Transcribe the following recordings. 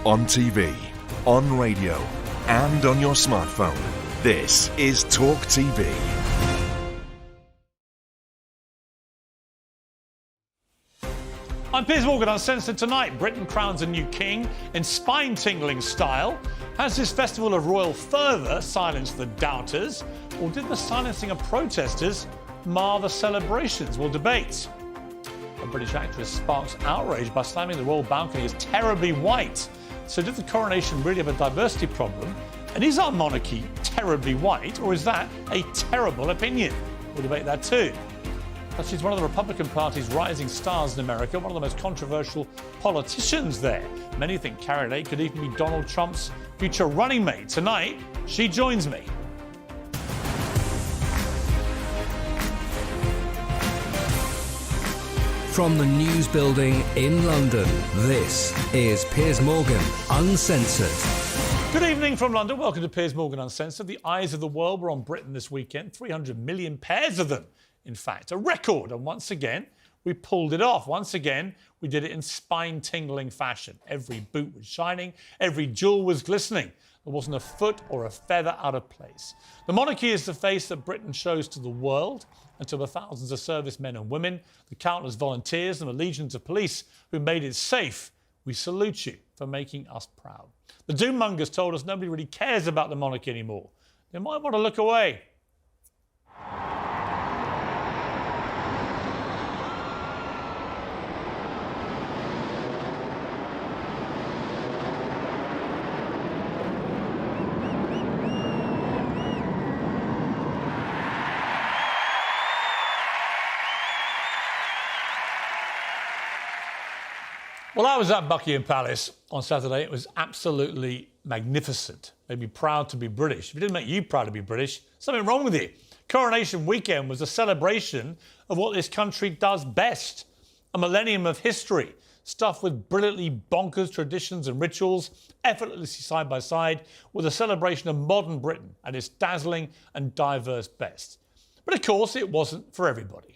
On TV, on radio, and on your smartphone. This is Talk TV. I'm Piers Morgan, Uncensored. Tonight, Britain crowns a new king in spine-tingling style. Has this festival of royal fervour silenced the doubters? Or did the silencing of protesters mar the celebrations? We'll debate. A British actress sparks outrage by slamming the royal balcony as terribly white. So did the coronation really have a diversity problem? And is our monarchy terribly white, or is that a terrible opinion? We'll debate that too. But she's one of the Republican Party's rising stars in America, one of the most controversial politicians there. Many think Kari could even be Donald Trump's future running mate. Tonight, she joins me. From the News Building in London, this is Piers Morgan, Uncensored. Good evening from London. Welcome to Piers Morgan, Uncensored. The eyes of the world were on Britain this weekend. 300 million pairs of them, in fact. A record. And once again, we pulled it off. Once again, we did it in spine-tingling fashion. Every boot was shining. Every jewel was glistening. There wasn't a foot or a feather out of place. The monarchy is the face that Britain shows to the world and to the thousands of servicemen and women, the countless volunteers and the legions of police who made it safe. We salute you for making us proud. The doommongers told us nobody really cares about the monarchy anymore. They might want to look away. Well, I was at Buckingham Palace on Saturday. It was absolutely magnificent. Made me proud to be British. If it didn't make you proud to be British, something wrong with you. Coronation weekend was a celebration of what this country does best. A millennium of history, stuffed with brilliantly bonkers traditions and rituals, effortlessly side by side, with a celebration of modern Britain at its dazzling and diverse best. But of course, it wasn't for everybody.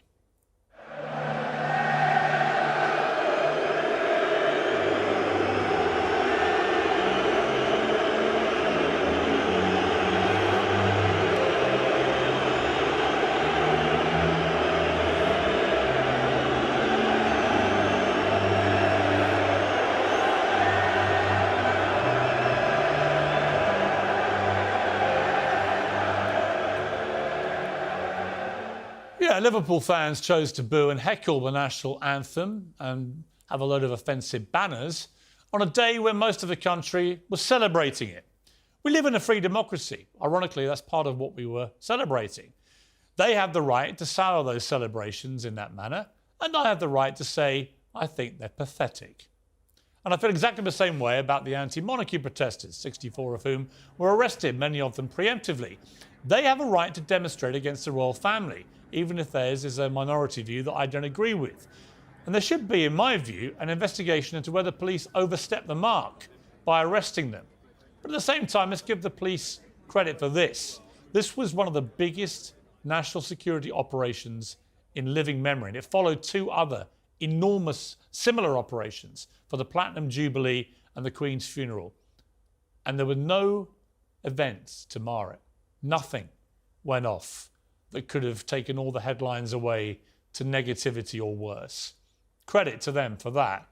Yeah, Liverpool fans chose to boo and heckle the national anthem and have a load of offensive banners on a day when most of the country was celebrating it. We live in a free democracy. Ironically, that's part of what we were celebrating. They have the right to sour those celebrations in that manner, and I have the right to say I think they're pathetic. And I feel exactly the same way about the anti-monarchy protesters, 64 of whom were arrested, many of them preemptively. They have a right to demonstrate against the royal family, even if theirs is a minority view that I don't agree with. And there should be, in my view, an investigation into whether police overstepped the mark by arresting them. But at the same time, let's give the police credit for this. This was one of the biggest national security operations in living memory, and it followed two other enormous similar operations for the Platinum Jubilee and the Queen's funeral. And there were no events to mar it. Nothing went off that could have taken all the headlines away to negativity or worse. Credit to them for that.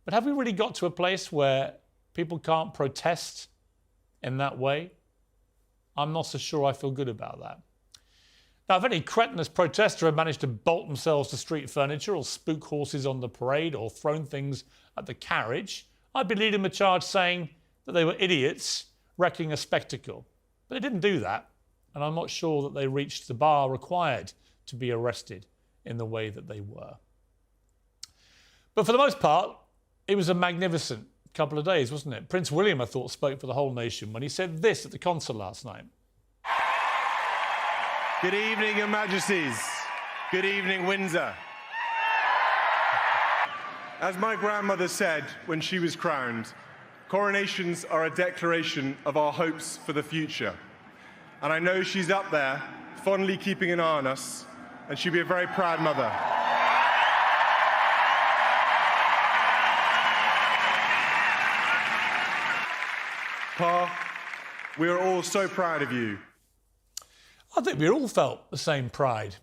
But have we really got to a place where people can't protest in that way? I'm not so sure I feel good about that. Now, if any cretinous protester had managed to bolt themselves to street furniture or spook horses on the parade or thrown things at the carriage, I'd be leading the charge saying that they were idiots wrecking a spectacle. But they didn't do that. And I'm not sure that they reached the bar required to be arrested in the way that they were. But for the most part, it was a magnificent couple of days, wasn't it? Prince William, I thought, spoke for the whole nation when he said this at the concert last night. Good evening, Your Majesties. Good evening, Windsor. As my grandmother said when she was crowned, coronations are a declaration of our hopes for the future. And I know she's up there, fondly keeping an eye on us, and she'll be a very proud mother. Pa, we are all so proud of you. I think we all felt the same pride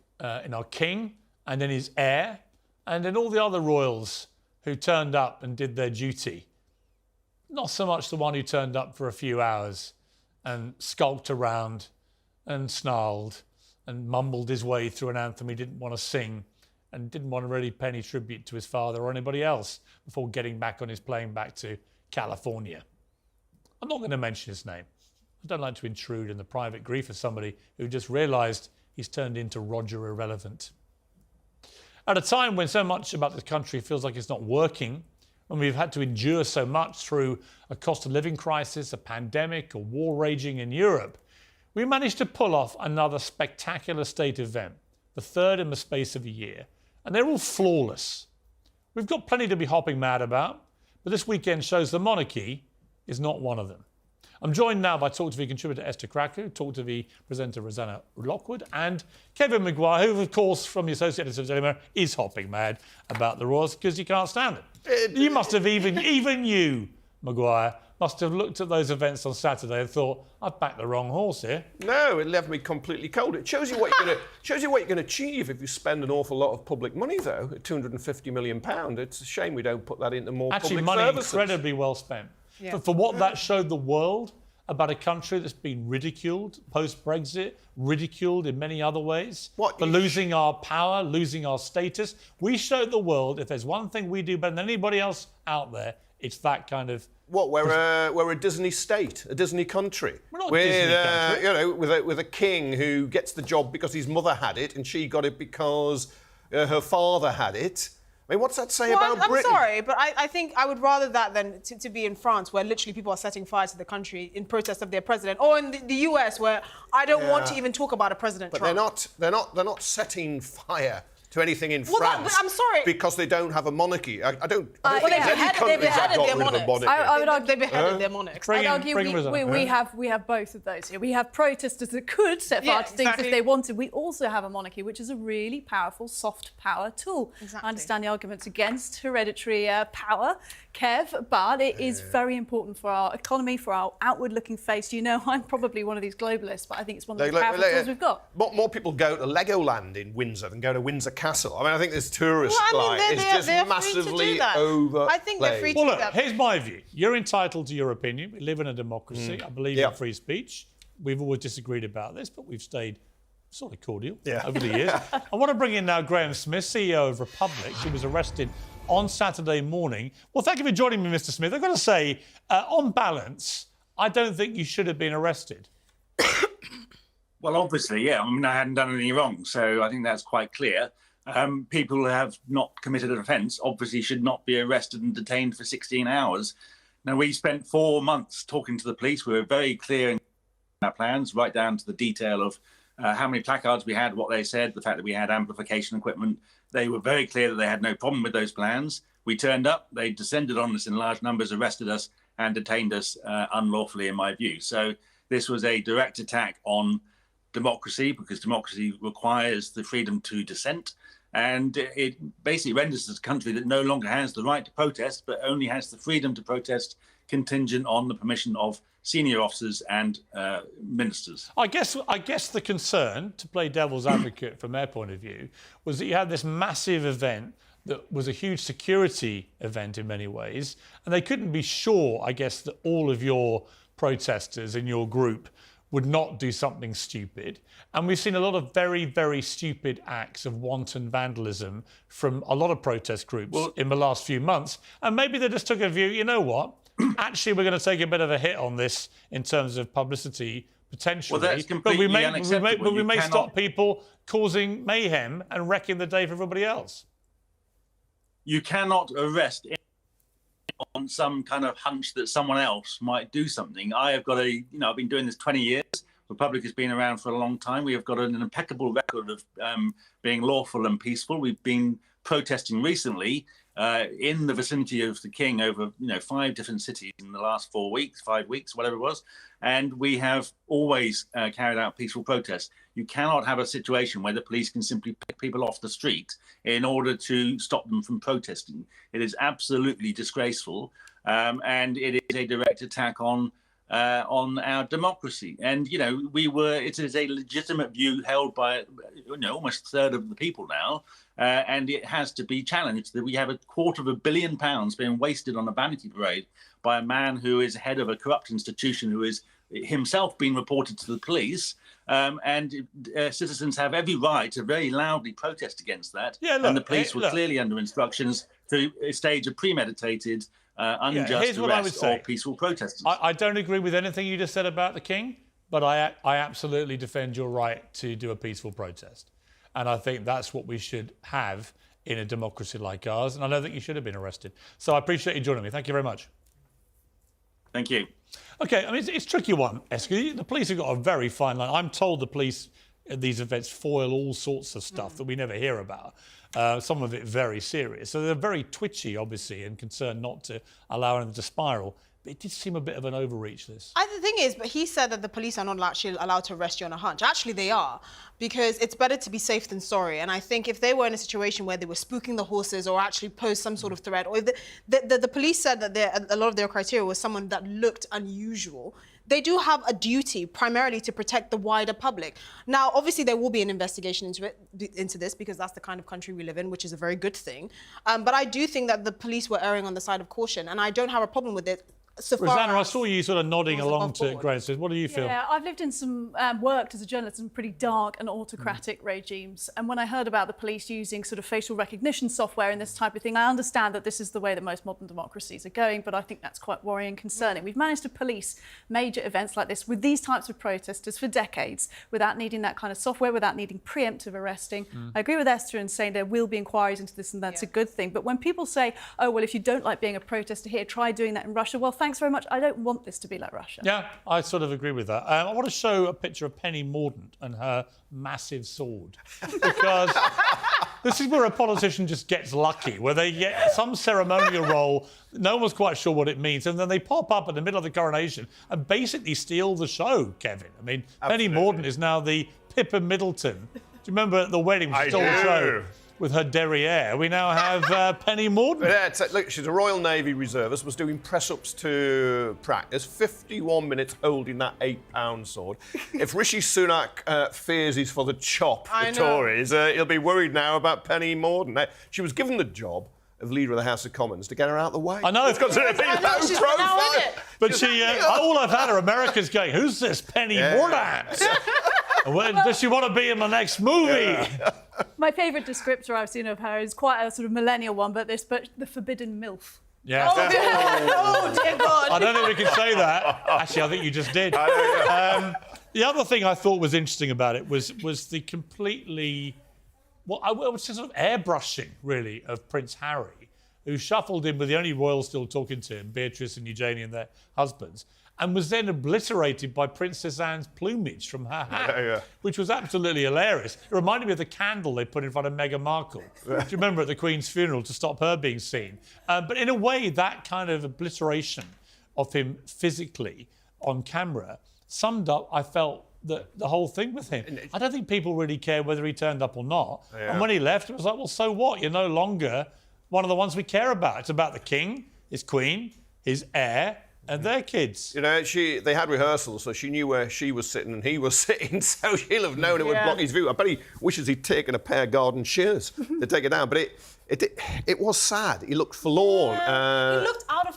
in our king and in his heir and in all the other royals who turned up and did their duty. Not so much the one who turned up for a few hours and skulked around and snarled and mumbled his way through an anthem he didn't want to sing and didn't want to really pay any tribute to his father or anybody else before getting back on his plane back to California. I'm not going to mention his name. I don't like to intrude in the private grief of somebody who just realised he's turned into Roger Irrelevant. At a time when so much about the country feels like it's not working, when we've had to endure so much through a cost of living crisis, a pandemic, a war raging in Europe, we managed to pull off another spectacular state event, the third in the space of a year, and they're all flawless. We've got plenty to be hopping mad about, but this weekend shows the monarchy is not one of them. I'm joined now by talktv contributor Esther Krakow, talktv presenter Rosanna Lockwood, and Kevin Maguire, who, of course, from the Associated Editor of Daily Mirror, is hopping mad about the Royals because you can't stand it. You must have even you, Maguire, must have looked at those events on Saturday and thought, I've backed the wrong horse here. No, it left me completely cold. It shows you what you're going to achieve if you spend an awful lot of public money, though. At £250 million, it's a shame we don't put that into more public services. Actually, money incredibly well spent. Yeah. For what that showed the world about a country that's been ridiculed post-Brexit, ridiculed in many other ways, for losing our power, losing our status. We showed the world if there's one thing we do better than anybody else out there, it's that kind of... What, we're a Disney state, a Disney country. We're not a Disney country. You know, with a king who gets the job because his mother had it and she got it because her father had it. I mean, what's that say about Britain? I'm sorry, but I think I would rather that than to be in France, where literally people are setting fire to the country in protest of their president, or in the US, where I don't want to even talk about a President Trump. They're not setting fire to anything in France. I'm sorry. Because they don't have a monarchy. I don't think they beheaded their monarchs. I would argue they beheaded their monarchs. I'd argue we have both of those here. We have protesters that could set fire to things if they wanted. We also have a monarchy, which is a really powerful soft power tool. Exactly. I understand the arguments against hereditary power, Kev, but it is very important for our economy, for our outward-looking face. You know, I'm probably one of these globalists, but I think it's one of the most powerful tools we've got. More people go to Legoland in Windsor than go to Windsor Castle. I mean, I think this tourist is just massively overplayed. I think they're free to do that. Well, look, here's my view. You're entitled to your opinion. We live in a democracy. I believe in free speech. We've always disagreed about this, but we've stayed sort of cordial over the years. I want to bring in now Graham Smith, CEO of Republic, who was arrested on Saturday morning. Well, thank you for joining me, Mr. Smith. I've got to say, on balance, I don't think you should have been arrested. Well, obviously, yeah. I mean, I hadn't done anything wrong, so I think that's quite clear. People who have not committed an offence obviously should not be arrested and detained for 16 hours. Now, we spent 4 months talking to the police. We were very clear in our plans, right down to the detail of how many placards we had, what they said, the fact that we had amplification equipment. They were very clear that they had no problem with those plans. We turned up, they descended on us in large numbers, arrested us and detained us unlawfully, in my view. So this was a direct attack on democracy, because democracy requires the freedom to dissent. And it basically renders us a country that no longer has the right to protest, but only has the freedom to protest contingent on the permission of senior officers and ministers. I guess the concern, to play devil's advocate from their point of view, was that you had this massive event that was a huge security event in many ways, and they couldn't be sure, I guess, that all of your protesters in your group would not do something stupid. And we've seen a lot of very, very stupid acts of wanton vandalism from a lot of protest groups in the last few months. And maybe they just took a view, you know what, actually we're going to take a bit of a hit on this in terms of publicity, potentially. Well, that's completely unacceptable. But we may stop people causing mayhem and wrecking the day for everybody else. You cannot arrest on some kind of hunch that someone else might do something. I've been doing this 20 years. Republic has been around for a long time. We have got an impeccable record of being lawful and peaceful. We've been protesting recently in the vicinity of the King over 5 different cities in the last 5 weeks, whatever it was. And we have always carried out peaceful protests. You cannot have a situation where the police can simply pick people off the street in order to stop them from protesting. It is absolutely disgraceful, and it is a direct attack on on our democracy. And, it is a legitimate view held by, almost a third of the people now. And it has to be challenged that we have £250 million being wasted on a vanity parade by a man who is head of a corrupt institution who is himself being reported to the police. And citizens have every right to very loudly protest against that. Yeah, look, and the police were clearly under instructions to stage a premeditated, unjust arrest of peaceful protesters. I don't agree with anything you just said about the King, but I absolutely defend your right to do a peaceful protest. And I think that's what we should have in a democracy like ours. And I don't think you should have been arrested. So I appreciate you joining me. Thank you very much. Thank you. OK, I mean, it's a tricky one, Eske. The police have got a very fine line. I'm told the police at these events foil all sorts of stuff that we never hear about. Some of it very serious. So they're very twitchy, obviously, and concerned not to allow anything to spiral. But it did seem a bit of an overreach, this. The thing is, but he said that the police are not actually allowed to arrest you on a hunch. Actually, they are, because it's better to be safe than sorry. And I think if they were in a situation where they were spooking the horses or actually posed some sort of threat, or if the police said that a lot of their criteria was someone that looked unusual, they do have a duty primarily to protect the wider public. Now, obviously, there will be an investigation into this because that's the kind of country we live in, which is a very good thing. But I do think that the police were erring on the side of caution, and I don't have a problem with it. Rosanna, I saw you sort of nodding along to Grace. What do you feel? Yeah, I've lived in some, worked as a journalist in pretty dark and autocratic regimes. And when I heard about the police using sort of facial recognition software and this type of thing, I understand that this is the way that most modern democracies are going, but I think that's quite worrying and concerning. We've managed to police major events like this with these types of protesters for decades without needing that kind of software, without needing preemptive arresting. I agree with Esther in saying there will be inquiries into this and that's a good thing. But when people say, oh, well, if you don't like being a protester here, try doing that in Russia. Well, thanks very much. I don't want this to be like Russia. Yeah, I sort of agree with that. I want to show a picture of Penny Mordaunt and her massive sword. Because this is where a politician just gets lucky, where they get some ceremonial role, no one's quite sure what it means, and then they pop up in the middle of the coronation and basically steal the show, Kevin. I mean, Penny Mordaunt is now the Pippa Middleton. Do you remember at the wedding she stole the show? With her derriere, we now have Penny Mordaunt. Yeah, look, she's a Royal Navy reservist, was doing press-ups to practice, 51 minutes holding that 8-pound sword. If Rishi Sunak fears he's for the chop, the Tories, he'll be worried now about Penny Mordaunt. She was given the job of Leader of the House of Commons to get her out of the way. I know. It's got to be low profile. But all I've had are Americans going, who's this Penny Mordaunt? Does she want to be in my next movie? Yeah. My favourite descriptor I've seen of her is quite a sort of millennial one, but the forbidden MILF. Yeah. Oh, dear God. I don't think we can say that. Actually, I think you just did. The other thing I thought was interesting about it was the completely, I would say sort of airbrushing, really, of Prince Harry, who shuffled in with the only royals still talking to him, Beatrice and Eugenie and their husbands, and was then obliterated by Princess Anne's plumage from her hat, which was absolutely hilarious. It reminded me of the candle they put in front of Meghan Markle. Do you remember at the Queen's funeral to stop her being seen? But in a way, that kind of obliteration of him physically on camera summed up, I felt, the whole thing with him. I don't think people really care whether he turned up or not. Yeah. And when he left, it was like, well, so what? You're no longer one of the ones we care about. It's about the king, his queen, his heir, and their kids. You know, they had rehearsals, so she knew where she was sitting and he was sitting, so she'll have known it would block his view. I bet he wishes he'd taken a pair of garden shears to take it down. But it was sad. He looked forlorn.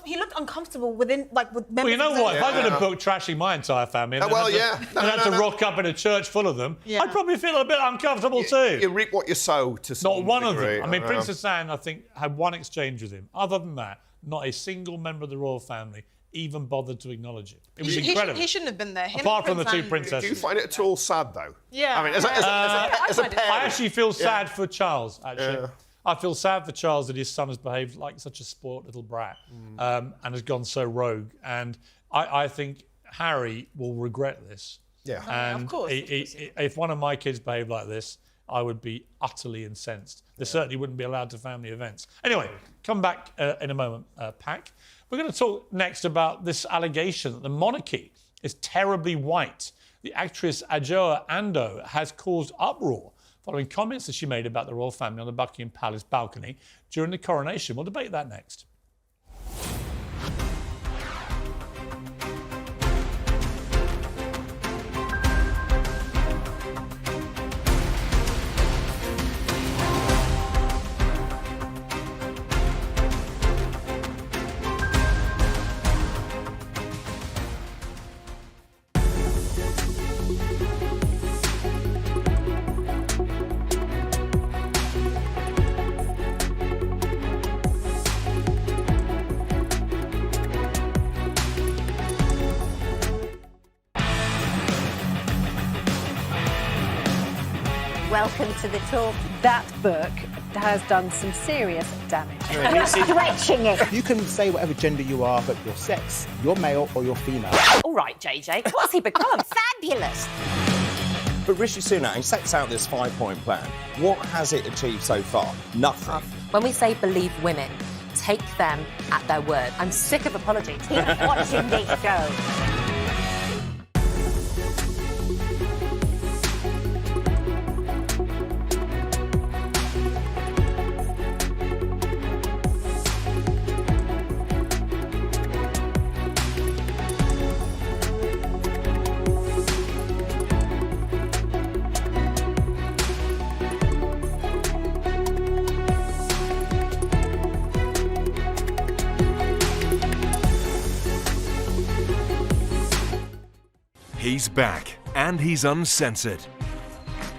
He looked uncomfortable with members. Well, you know what? If I'm going to book trashing my entire family and had to rock up in a church full of them, I'd probably feel a bit uncomfortable too. You reap what you sow to some Not one degree. of them. I mean, Princess Anne, I think, had one exchange with him. Other than that, not a single member of the royal family even bothered to acknowledge it. It was incredible. He shouldn't have been there. Apart from the two princesses. Do you find it at all sad, though? Yeah. I mean, as a parent. I actually feel sad for Charles, actually. Yeah. I feel sad for Charles that his son has behaved like such a spoilt little brat and has gone so rogue. And I think Harry will regret this. Yeah. And of course. If one of my kids behaved like this, I would be utterly incensed. They certainly wouldn't be allowed to family events. Anyway, come back in a moment, Pac. We're going to talk next about this allegation that the monarchy is terribly white. The actress Adjoa Andoh has caused uproar following comments that she made about the royal family on the Buckingham Palace balcony during the coronation. We'll debate that next. Welcome to the talk. That book has done some serious damage. I'm not stretching it. You can say whatever gender you are, but your sex, you're male or you're female. All right, JJ, what's he become? Fabulous. But Rishi Sunak, he sets out this 5-point plan. What has it achieved so far? Nothing. When we say believe women, take them at their word. I'm sick of apologies. Keep watching this show. He's back, and he's uncensored.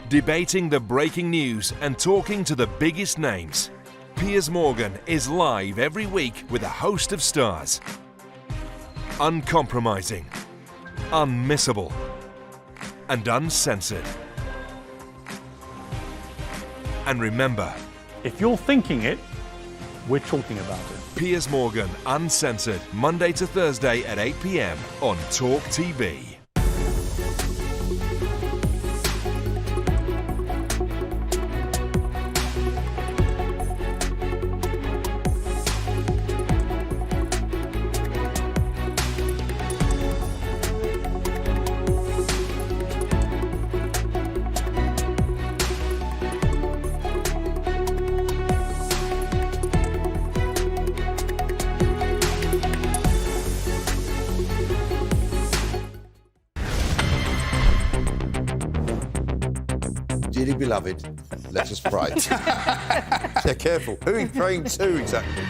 Debating the breaking news and talking to the biggest names. Piers Morgan is live every week with a host of stars. Uncompromising, unmissable, and uncensored. And remember, If you're thinking it, we're talking about it. Piers Morgan, Uncensored, Monday to Thursday at 8 p.m. on Talk TV. Dearly beloved, let us pray. Yeah, careful. Who are you praying to exactly?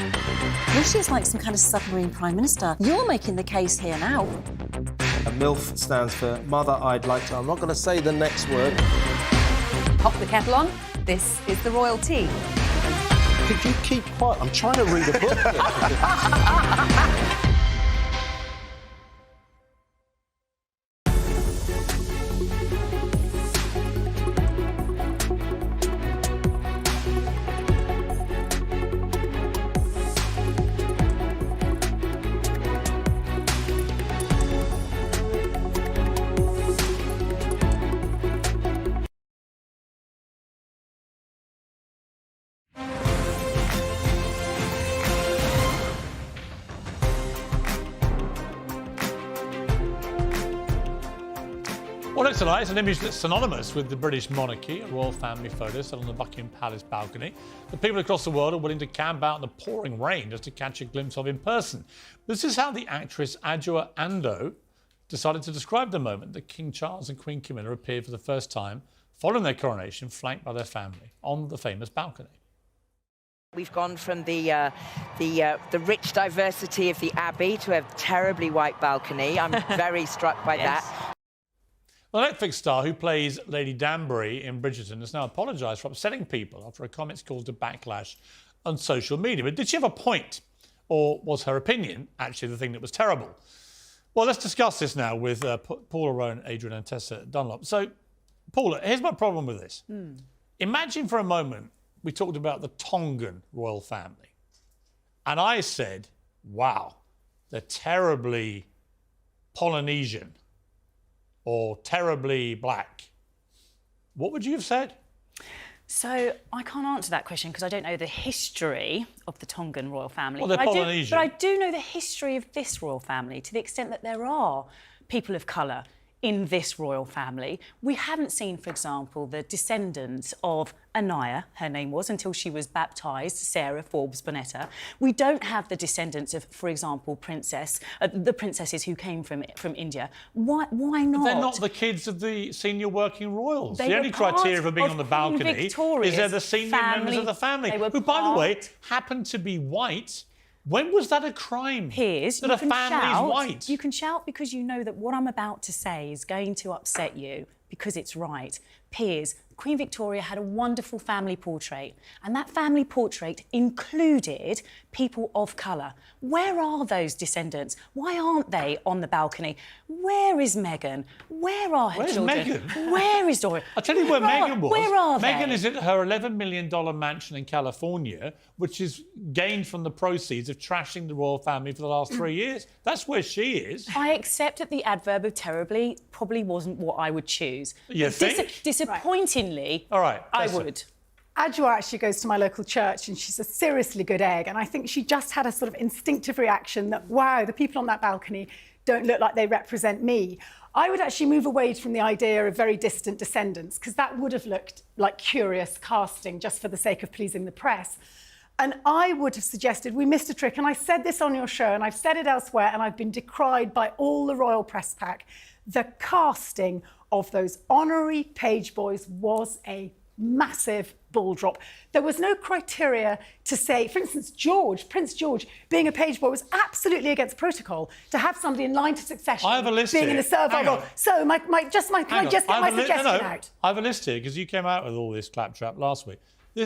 Rishi's like some kind of submarine prime minister. You're making the case here now. A MILF stands for Mother I'd Like to... I'm not going to say the next word. Pop the kettle on. This is the royal tea. Could you keep quiet? I'm trying to read a book here. Well, next tonight is an image that's synonymous with the British monarchy, a royal family photo set on the Buckingham Palace balcony. The people across the world are willing to camp out in the pouring rain just to catch a glimpse of in person. This is how the actress Adjoa Andoh decided to describe the moment that King Charles and Queen Camilla appeared for the first time following their coronation, flanked by their family on the famous balcony. We've gone from the rich diversity of the Abbey to a terribly white balcony. I'm very struck by that. The Netflix star who plays Lady Danbury in Bridgerton has now apologised for upsetting people after her comments caused a backlash on social media. But did she have a point? Or was her opinion actually the thing that was terrible? Well, let's discuss this now with Paula Rowan, Adrian and Tessa Dunlop. So, Paula, here's my problem with this. Imagine for a moment we talked about the Tongan royal family. And I said, wow, they're terribly Polynesian or terribly black. What would you have said? So I can't answer that question because I don't know the history of the Tongan royal family. Well, they're Polynesian. But I do know the history of this royal family to the extent that there are people of colour in this royal family. We haven't seen, for example, the descendants of Anaya, her name was, until she was baptised, Sarah Forbes Bonetta. We don't have the descendants of, for example, the princesses who came from India. Why not? They're not the kids of the senior working royals. They the were only part criteria for being on the of balcony Queen Victoria's is they're the senior members of the family, They were who, by the way, part- happen to be white. When was that a crime? Piers, that a family is white? You can shout because you know that what I'm about to say is going to upset you because it's right. Piers, Queen Victoria had a wonderful family portrait, and that family portrait included people of colour. Where are those descendants? Why aren't they on the balcony? Where is Meghan? Where are her children? Meghan? Where is Dora? I'll tell you where Meghan was. Where are they? Meghan is at her $11 million mansion in California, which is gained from the proceeds of trashing the royal family for the last 3 years. That's where she is. I accept that the adverb of terribly probably wasn't what I would choose. You think? Disappointingly, All right, I would. Adjoa actually goes to my local church and she's a seriously good egg. And I think she just had a sort of instinctive reaction that, wow, the people on that balcony don't look like they represent me. I would actually move away from the idea of very distant descendants, because that would have looked like curious casting just for the sake of pleasing the press. And I would have suggested we missed a trick. And I said this on your show and I've said it elsewhere and I've been decried by all the royal press pack. The casting of those honorary page boys was a massive ball drop. There was no criteria to say, for instance, Prince George, being a page boy was absolutely against protocol to have somebody in line to succession I have a list being here. in a servile role. So, can I just get my suggestion out? I have a list here because you came out with all this claptrap last week.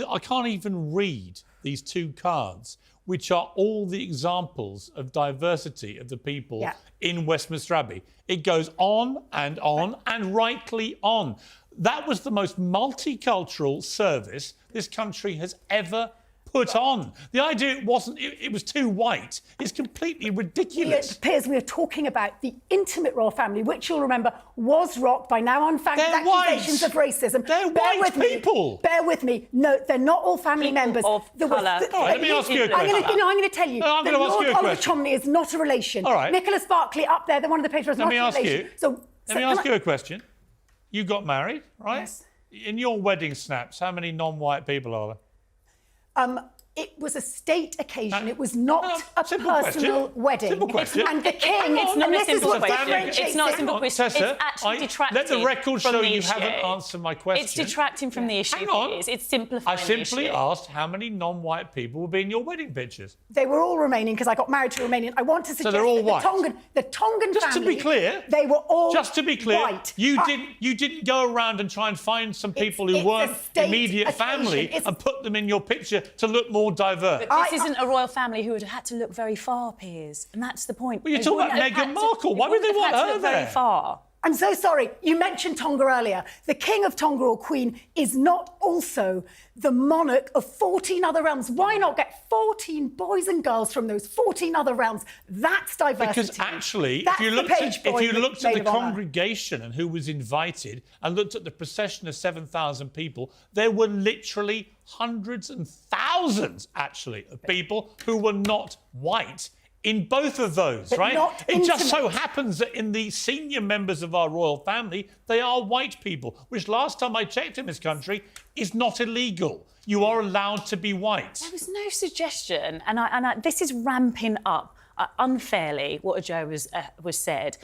I can't even read these 2 cards, which are all the examples of diversity of the people in Westminster Abbey. It goes on and rightly on. That was the most multicultural service this country has ever put on. The idea it was too white is completely ridiculous. Piers, we are talking about the intimate royal family, which you'll remember was rocked by now unfounded accusations of racism. They're white people. Bear with me. No, they're not all family members. Let me ask you a question. I'm going to tell you that Lord Oliver Cholmondeley is not a relation. All right. Nicholas Barclay up there, they're one of the patrons, not a relation. Let me ask you a question. You got married, right? Yes. In your wedding snaps, how many non-white people are there? It was a state occasion. It was not a personal wedding. Simple question. And the king... It's not a simple question. It's not a simple question. Tessa, it's actually detracting let the record from show the you issue. haven't answered my question. It's detracting from the issue. Hang on. It's simplifying I simply the issue. asked how many non-white people will be in your wedding pictures. They were all Romanian because I got married to a Romanian. I want to suggest they're all that white. the Tongan Just family... to be clear... They were all Just to be clear, white. you didn't go around and try and find some people who weren't immediate family and put them in your picture to look more diverse. But this isn't a royal family who would have had to look very far, Piers, and that's the point. Well, you're talking about Meghan Markle. Why would they want her there? Very far. I'm so sorry. You mentioned Tonga earlier. The King of Tonga or Queen is not also the monarch of 14 other realms. Why not get 14 boys and girls from those 14 other realms? That's diversity. Because actually, if you looked at the congregation and who was invited and looked at the procession of 7,000 people, there were literally hundreds and thousands, actually, of people who were not white in both of those, But right? It just so happens that in the senior members of our royal family, they are white people, which last time I checked in this country is not illegal. You are allowed to be white. There was no suggestion, and this is ramping up unfairly what Joe was said.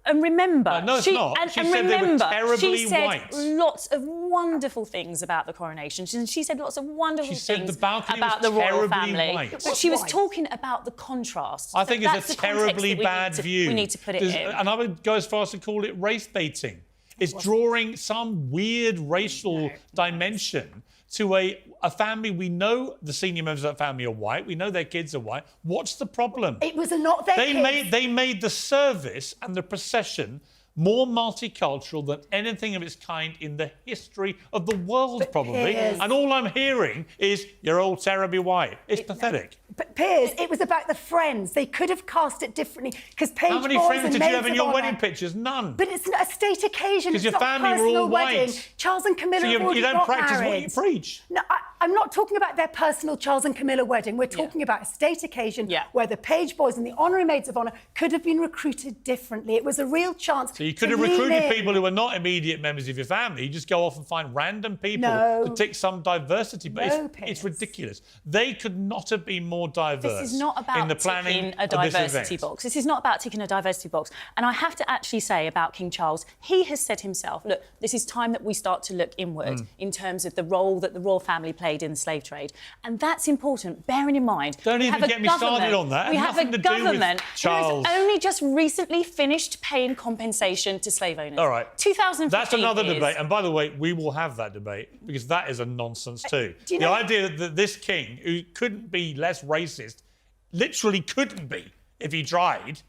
And remember, no, it's not. She said they were terribly white. Lots of wonderful things about the coronation. She said lots of wonderful things about the royal family. White. But she was talking about the contrast. I think it's a terribly bad view. We need to put it in. And I would go as far as to call it race baiting. It's drawing some weird racial dimension to a family. We know the senior members of that family are white. We know their kids are white. What's the problem? It was not their kids. They made the service and the procession more multicultural than anything of its kind in the history of the world, probably. Piers. And all I'm hearing is, you're all terribly white. It's pathetic. But Piers, it was about the friends. They could have cast it differently because page How many boys friends and did you have maids in of your honour- wedding pictures? None. But it's a state occasion. Because It's your not a family were all personal wedding. white. Charles and Camilla So have already you don't got practice married. what you preach. No, I'm not talking about their personal Charles and Camilla wedding. We're talking about a state occasion where the page boys and the honorary maids of honour could have been recruited differently. It was a real chance. So you could have to lean recruited in. people who were not immediate members of your family. You just go off and find random people No. to tick some diversity. But No, it's ridiculous. They could not have been more diverse This is not about in the planning ticking a of this diversity event. box. This is not about ticking a diversity box. And I have to actually say about King Charles, he has said himself, look, this is time that we start to look inward in terms of the role that the royal family played in the slave trade. And that's important, bearing in mind... Don't we even have a get me started government- on that. We It had have a nothing to do with government who Charles. has only just recently finished paying compensation plantation to slave owners. All right. 2015 That's another is... debate. And by the way, we will have that debate because that is a nonsense too. Do you the know... idea that this king, who couldn't be less racist, literally couldn't be if he tried,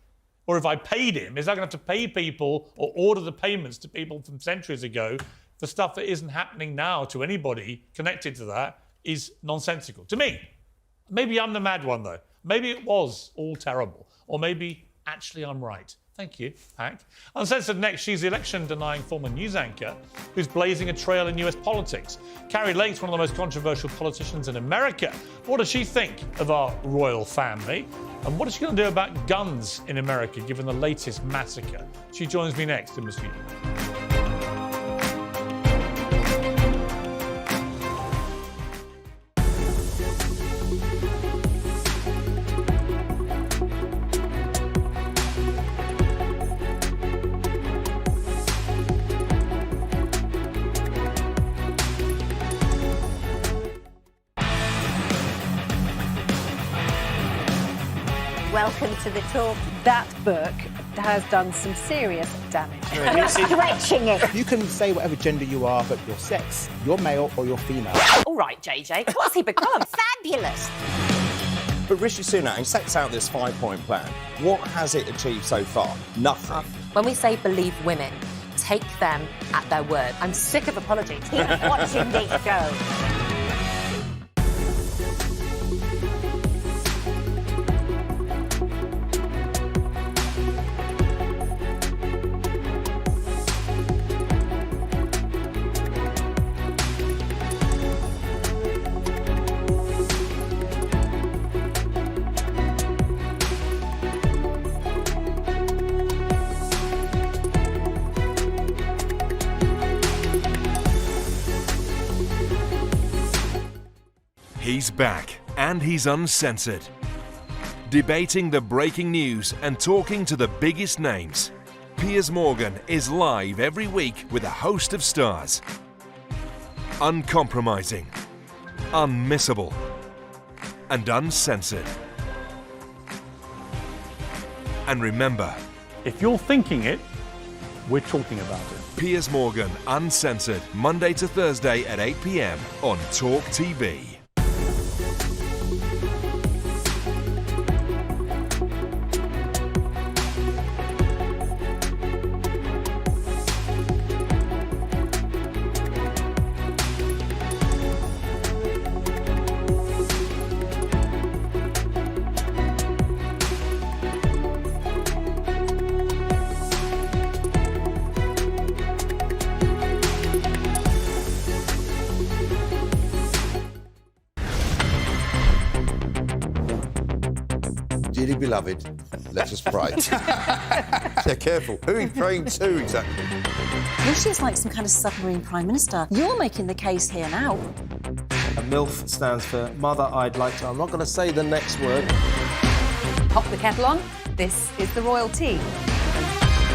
or if I paid him, is I going to have to pay people or order the payments to people from centuries ago for stuff that isn't happening now to anybody connected to that is nonsensical. To me. Maybe I'm the mad one, though. Maybe it was all terrible. Or maybe actually I'm right. Thank you, Hack. Uncensored next, she's the election-denying former news anchor who's blazing a trail in US politics. Kari Lake's one of the most controversial politicians in America. What does she think of our royal family? And what is she going to do about guns in America, given the latest massacre? She joins me next in the studio. Welcome to the talk. That book has done some serious damage. You're stretching it. You can say whatever gender you are, but your sex, you're male or you're female. All right, JJ, what's he become? Fabulous. But Rishi Sunak, he sets out this 5-point plan. What has it achieved so far? Nothing. When we say believe women, take them at their word. I'm sick of apologies. Keep watching this show. He's back, and he's uncensored. Debating the breaking news and talking to the biggest names. Piers Morgan is live every week with a host of stars. Uncompromising, unmissable, and uncensored. And remember, if you're thinking it, we're talking about it. Piers Morgan, Uncensored, Monday to Thursday at 8 p.m. on Talk TV. Dearly beloved, let us pray. Yeah, careful. Who are you praying to exactly? Rishi's like some kind of submarine prime minister. You're making the case here now. A MILF stands for Mother I'd Like to... I'm not going to say the next word. Pop the kettle on. This is the royal tea.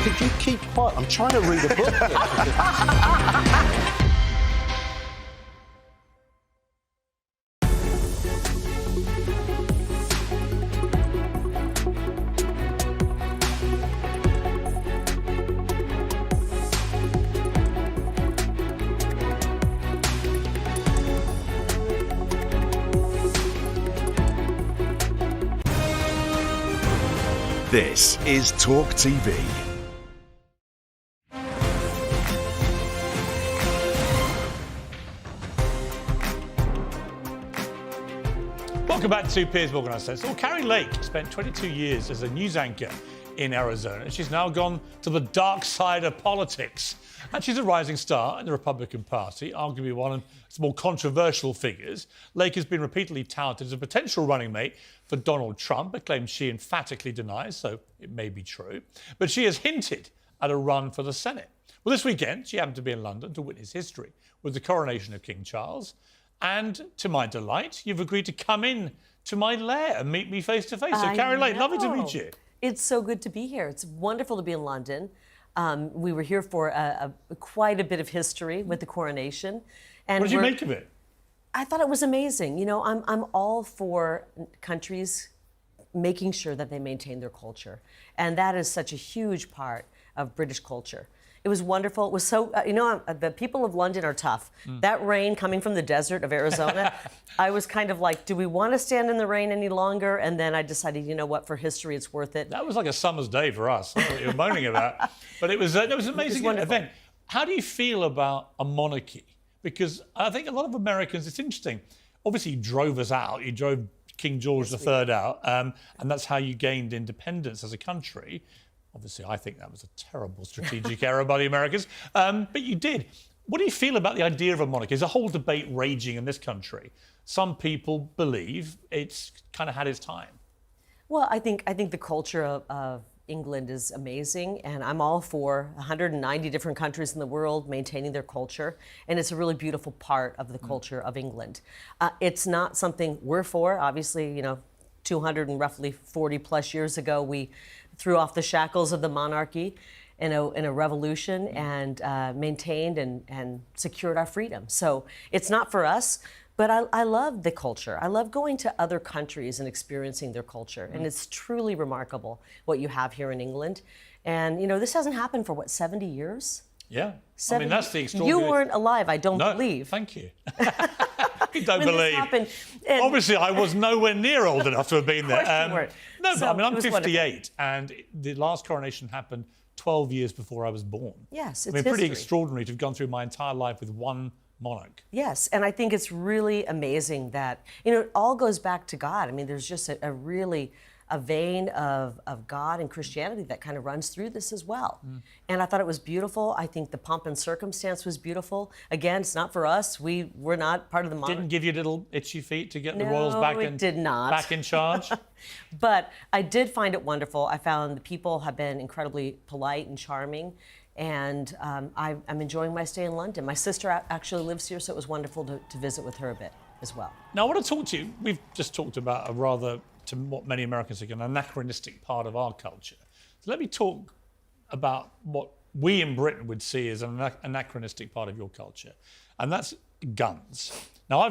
Could you keep quiet? I'm trying to read a book here. This is Talk TV. Welcome back to Piers Morgan Uncensored. Well, Kari Lake spent 22 years as a news anchor in Arizona, and she's now gone to the dark side of politics. And she's a rising star in the Republican Party, arguably one of its more controversial figures. Lake has been repeatedly touted as a potential running mate for Donald Trump, a claim she emphatically denies, so it may be true. But she has hinted at a run for the Senate. Well, this weekend, she happened to be in London to witness history with the coronation of King Charles. And to my delight, you've agreed to come in to my lair and meet me face to face. So, Kari Lake, lovely to meet you. It's so good to be here. It's wonderful to be in London. We were here for quite a bit of history with the coronation. And what did you make of it? I thought it was amazing. You know, I'm all for countries making sure that they maintain their culture. And that is such a huge part of British culture. It was wonderful. It was so, the people of London are tough. That rain coming from the desert of Arizona, I was kind of like, do we want to stand in the rain any longer? And then I decided, you know what, for history, it's worth it. That was like a summer's day for us. I don't know what you're moaning about. But it was an amazing event. How do you feel about a monarchy? Because I think a lot of Americans, it's interesting. Obviously, you drove us out. You drove King George III out. And that's how you gained independence as a country. Obviously, I think that was a terrible strategic error by the Americans, but you did. What do you feel about the idea of a monarchy? There's a whole debate raging in this country. Some people believe it's kind of had its time. Well, I think the culture of England is amazing, and I'm all for 190 different countries in the world maintaining their culture, and it's a really beautiful part of the culture of England. It's not something we're for. Obviously, 200 and roughly 40 plus years ago, we threw off the shackles of the monarchy in a revolution and maintained and secured our freedom. So it's not for us, but I love the culture. I love going to other countries and experiencing their culture. And it's truly remarkable what you have here in England. And, this hasn't happened for, 70 years? Yeah. I mean, that's the extraordinary... You weren't alive, I don't believe. Thank you. You don't believe. Obviously, I was nowhere near old enough to have been there. No, but I mean, I'm 58, and the last coronation happened 12 years before I was born. Yes, it's pretty history. extraordinary to have gone through my entire life with one monarch. Yes, and I think it's really amazing that, it all goes back to God. I mean, there's just a vein of God and Christianity that kind of runs through this as well. And I thought it was beautiful. I think the pomp and circumstance was beautiful. Again, it's not for us. We're not part of the monarchy. Didn't give you little itchy feet to get the royals back in charge? But I did find it wonderful. I found the people have been incredibly polite and charming. And I'm enjoying my stay in London. My sister actually lives here, so it was wonderful to visit with her a bit as well. Now, I want to talk to you. We've just talked about a rather, to what many Americans think, an anachronistic part of our culture. So let me talk about what we in Britain would see as an anachronistic part of your culture, and that's guns. Now,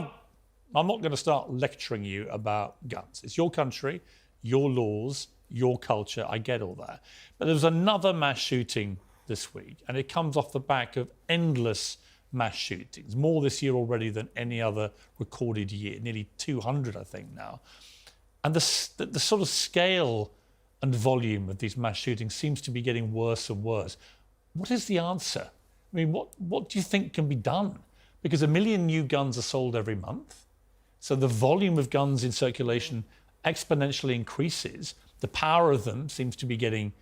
I'm not going to start lecturing you about guns. It's your country, your laws, your culture. I get all that. But there was another mass shooting this week, and it comes off the back of endless mass shootings, more this year already than any other recorded year, nearly 200, I think, now. And the sort of scale and volume of these mass shootings seems to be getting worse and worse. What is the answer? I mean, what do you think can be done? Because 1 million new guns are sold every month. So the volume of guns in circulation exponentially increases. The power of them seems to be getting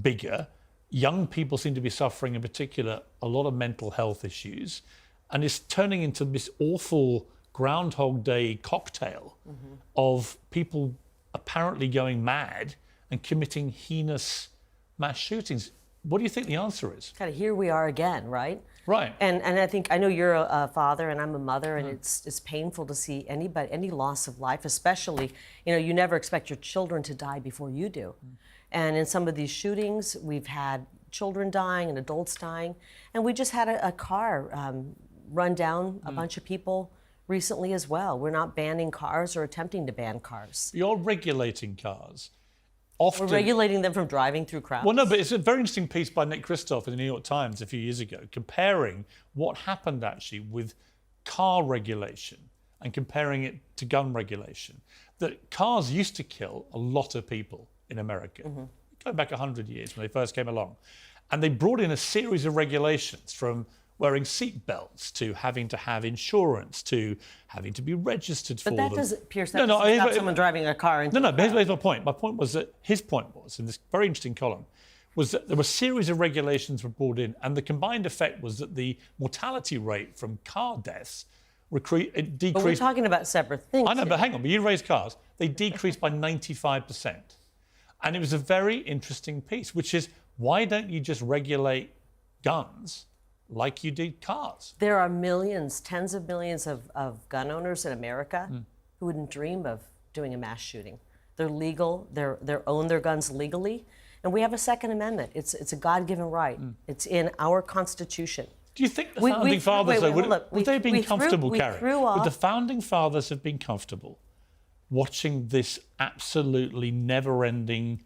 bigger. Young people seem to be suffering, in particular, a lot of mental health issues. And it's turning into this awful Groundhog Day cocktail of people apparently going mad and committing heinous mass shootings. What do you think the answer is? Kind of here we are again, right? Right. And I know you're a father and I'm a mother, and it's painful to see any loss of life, especially, you never expect your children to die before you do. And in some of these shootings, we've had children dying and adults dying. And we just had a car run down a bunch of people recently as well. We're not banning cars or attempting to ban cars. You're regulating cars. Often, we're regulating them from driving through crowds. Well, no, but it's a very interesting piece by Nick Kristof in the New York Times a few years ago, comparing what happened actually with car regulation and comparing it to gun regulation. That cars used to kill a lot of people in America, going back 100 years when they first came along. And they brought in a series of regulations, from wearing seat belts to having to have insurance to having to be registered for them. But that doesn't, Piers, that doesn't stop someone driving a car into No, but here's my point. My point was that his point was, in this very interesting column, was that there were a series of regulations were brought in, and the combined effect was that the mortality rate from car deaths decreased. But we're talking about separate things. I know, but hang on, but you raise cars. They decreased by 95%. And it was a very interesting piece, which is, why don't you just regulate guns like you did cars? There are millions, tens of millions of gun owners in America who wouldn't dream of doing a mass shooting. They're legal, they own their guns legally, and we have a Second Amendment. It's a God-given right. It's in our Constitution. Do you think the Founding Fathers, would they have been comfortable, Kari? Would the Founding Fathers have been comfortable watching this absolutely never-ending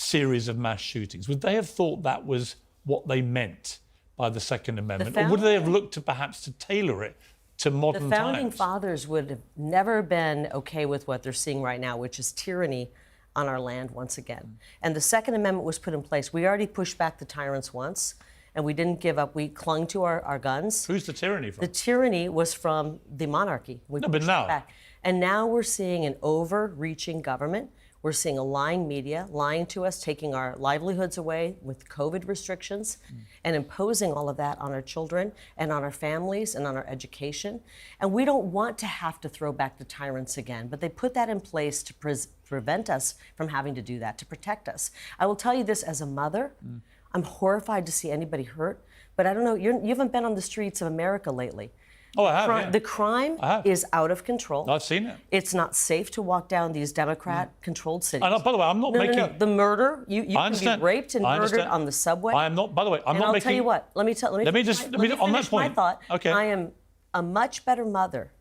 series of mass shootings, would they have thought that was what they meant by the Second Amendment? Or would they have looked to perhaps to tailor it to modern times? The founding fathers would have never been okay with what they're seeing right now, which is tyranny on our land once again. And the Second Amendment was put in place. We already pushed back the tyrants once, and we didn't give up. We clung to our guns. Who's the tyranny from? The tyranny was from the monarchy. We but now? Back. And now we're seeing an overreaching government. We're seeing a lying media, lying to us, taking our livelihoods away with COVID restrictions and imposing all of that on our children and on our families and on our education. And we don't want to have to throw back the tyrants again, but they put that in place to prevent us from having to do that, to protect us. I will tell you this as a mother, I'm horrified to see anybody hurt, but I don't know, you haven't been on the streets of America lately. Oh, I have, yeah. The crime is out of control. I've seen it. It's not safe to walk down these Democrat-controlled cities. And by the way, I'm not making... No. The murder, you can be raped and murdered on the subway. I am not, by the way, I'm not I'll making... tell you what, let me on that point. my thought. Okay. I am a much better mother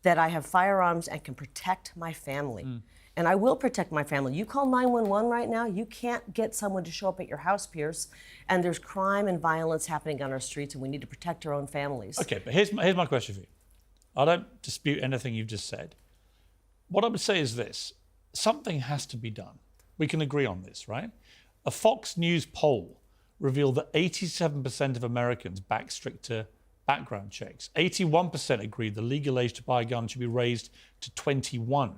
that I have firearms and can protect my family. And I will protect my family. You call 911 right now, you can't get someone to show up at your house, Piers. And there's crime and violence happening on our streets, and we need to protect our own families. Okay, but here's my question for you. I don't dispute anything you've just said. What I would say is this. Something has to be done. We can agree on this, right? A Fox News poll revealed that 87% of Americans back stricter background checks. 81% agreed the legal age to buy a gun should be raised to 21.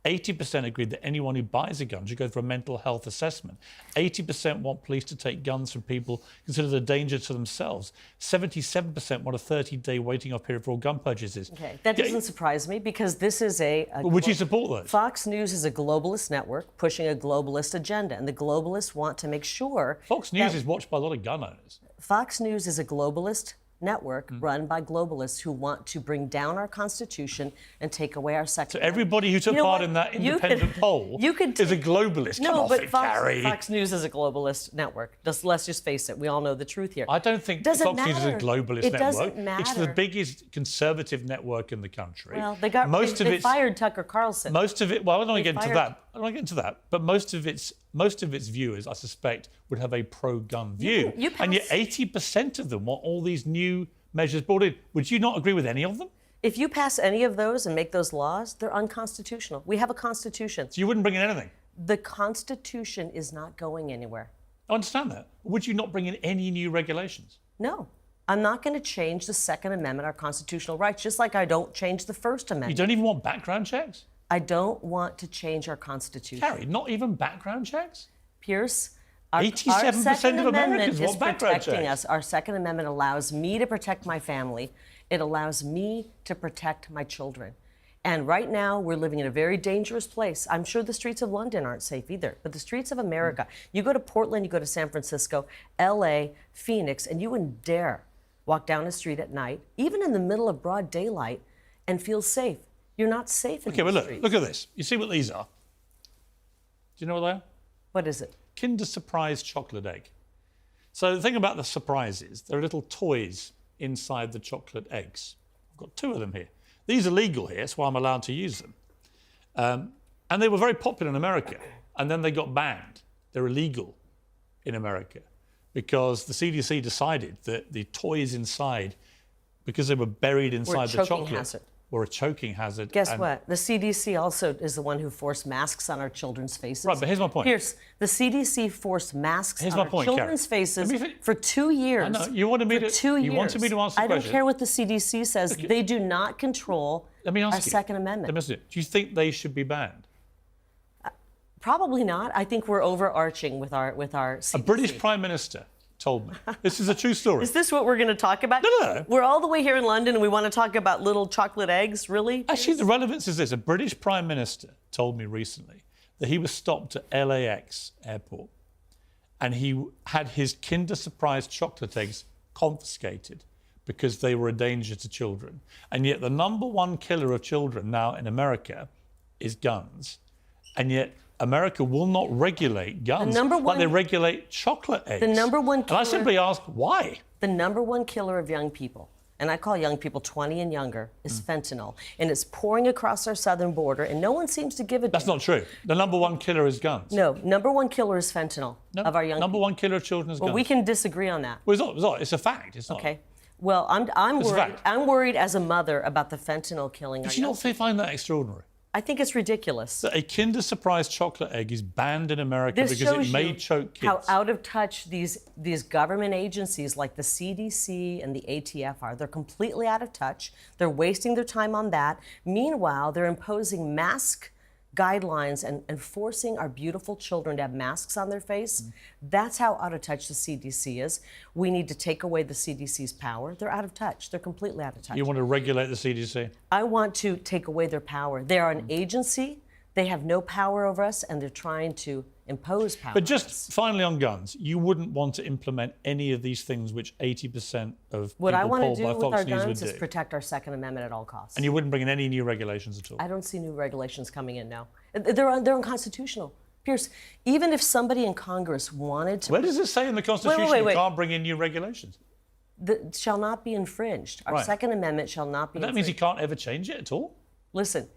80% agreed that anyone who buys a gun should go through a mental health assessment. 80% want police to take guns from people considered a danger to themselves. 77% want a 30-day waiting off period for all gun purchases. Okay, that doesn't surprise me because this is would you support those? Fox News is a globalist network pushing a globalist agenda, and the globalists want to make sure... Fox News is watched by a lot of gun owners. Fox News is a globalist network run by globalists who want to bring down our Constitution and take away our Second So everybody who took part in that independent poll is a globalist. No, Come but off it, Kari. Fox News is a globalist network. Let's just face it. We all know the truth here. I don't think Fox News is a globalist network. Doesn't matter. It's the biggest conservative network in the country. Well, they fired Tucker Carlson. Most of it. Well, I don't want to get into that. I don't want to get into that. But most of its viewers, I suspect, would have a pro-gun view. And yet 80% of them want all these new measures brought in. Would you not agree with any of them? If you pass any of those and make those laws, they're unconstitutional. We have a constitution. So you wouldn't bring in anything? The Constitution is not going anywhere. I understand that. Would you not bring in any new regulations? No. I'm not going to change the Second Amendment, our constitutional rights, just like I don't change the First Amendment. You don't even want background checks? I don't want to change our Constitution. Kari, not even background checks? Piers, 87% of Americans want background checks. Our Second Amendment allows me to protect my family. It allows me to protect my children. And right now, we're living in a very dangerous place. I'm sure the streets of London aren't safe either, but the streets of America, you go to Portland, you go to San Francisco, LA, Phoenix, and you wouldn't dare walk down the street at night, even in the middle of broad daylight, and feel safe. You're not safe in the streets. Look at this. You see what these are? Do you know what they are? What is it? Kinder Surprise chocolate egg. So the thing about the surprises, there are little toys inside the chocolate eggs. I've got 2 of them here. These are legal here, that's why I'm allowed to use them. And they were very popular in America, and then they got banned. They're illegal in America because the CDC decided that the toys inside, because they were buried inside the chocolate, were a choking hazard. Guess what? The CDC also is the one who forced masks on our children's faces. Right, but here's my point. Piers, the CDC forced masks on our children's faces for 2 years. I know. You wanted me to answer the question. I don't care what the CDC says. Okay. They do not control our Second Amendment. Let me ask you, do you think they should be banned? Probably not. I think we're overarching with our CDC. A British Prime Minister told me. This is a true story. Is this what we're going to talk about? No. We're all the way here in London and we want to talk about little chocolate eggs, really? Actually, the relevance is this. A British Prime Minister told me recently that he was stopped at LAX airport and he had his Kinder Surprise chocolate eggs confiscated because they were a danger to children. And yet the #1 killer of children now in America is guns. And yet America will not regulate guns like they regulate chocolate eggs. The #1 killer, and I simply ask, why? The #1 killer of young people and I call young people 20 and younger, is fentanyl. And it's pouring across our southern border, and no one seems to give a... That's not true. The number one killer is guns. No, number one killer is fentanyl of our young Number one killer of children is guns. Well, we can disagree on that. Well, it's not. It's a fact. It's not. Okay. Well, I'm It's a worried. fact. I'm worried as a mother about the fentanyl killing our Did you young not find that extraordinary? I think it's ridiculous. That a Kinder Surprise chocolate egg is banned in America This because shows it may you choke kids. how out of touch these government agencies like the CDC and the ATF are. They're completely out of touch. They're wasting their time on that. Meanwhile, they're imposing mask guidelines and forcing our beautiful children to have masks on their face. That's how out of touch the CDC is. We need to take away the CDC's power. They're out of touch. They're completely out of touch. You want to regulate the CDC? I want to take away their power. They are an agency. They have no power over us, and they're trying to impose power. But just finally on guns, you wouldn't want to implement any of these things which 80% of What I people want to polled do by with Fox our News would guns is do. protect our Second Amendment at all costs. And you wouldn't bring in any new regulations at all? I don't see new regulations coming in now. They're unconstitutional. Pierce, even if somebody in Congress wanted to... Where does it say in the Constitution wait. you can't bring in new regulations? That shall not be infringed. Our Right. Second Amendment shall not be But that infringed. means you can't ever change it at all? Listen.